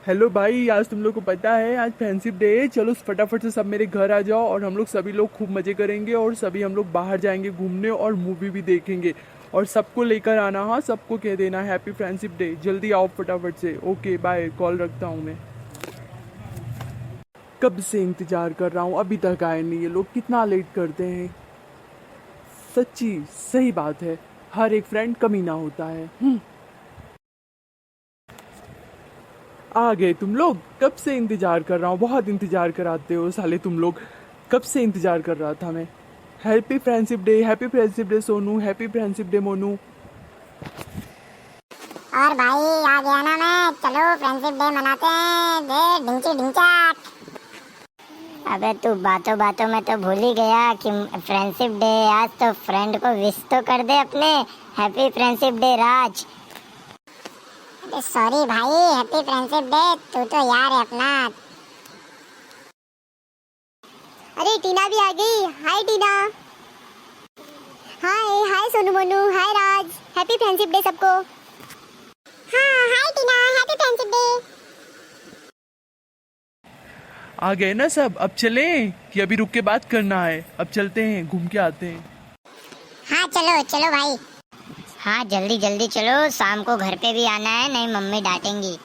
Hello भाई, आज तुम लोग को पता है आज फ्रेंडशिप डे है। चलो फटाफट से सब मेरे घर आ जाओ और हम लोग सभी लोग खूब मजे करेंगे और सभी हम लोग बाहर जाएंगे घूमने और मूवी भी देखेंगे। और सबको लेकर आना, हाँ सबको कह देना हैप्पी फ्रेंडशिप डे। जल्दी आओ फटाफट से। ओके बाय, कॉल रखता हूँ मैं। कब से इंतजार कर रहा हूँ, अभी तक आए नहीं ये लोग, कितना लेट करते हैं। सच्ची सही बात है, हर एक फ्रेंड कमीना होता है। आ गए तुम लोग। कब से इंतजार कर रहा हूँ, बहुत इंतजार कराते हो साले तुम लोग। कब से इंतजार कर रहा था मैं। Happy friendship day, happy friendship day Sonu, happy friendship day Monu. और भाई आ गया ना मैं। चलो फ्रेंडशिप डे मनाते हैं। दे ढिंची ढिंचाक। अबे तू बातों बातों में तो भूल ही गया कि फ्रेंडशिप डे। आज तो फ्रेंड को विश तो कर दे अपने। हैप्पी फ्रेंडशिप डे राज। अरे सॉरी भाई, हैप्पी फ्रेंडशिप डे। तू तो यार है अपना। अरे टीना भी आ गई। हाय टीना। हाय हाय सोनू मोनू, हाय राज। हैप्पी फ्रेंडशिप डे सबको। हाँ हाय टीना, हैप्पी फ्रेंडशिप डे। आ गए ना सब, अब चलें कि अभी रुक के बात करना है। अब चलते हैं, घूम के आते हैं। हाँ चलो चलो भाई। हाँ जल्दी जल्दी चलो, शाम को घर पे भी आना है, नहीं मम्मी डांटेंगी।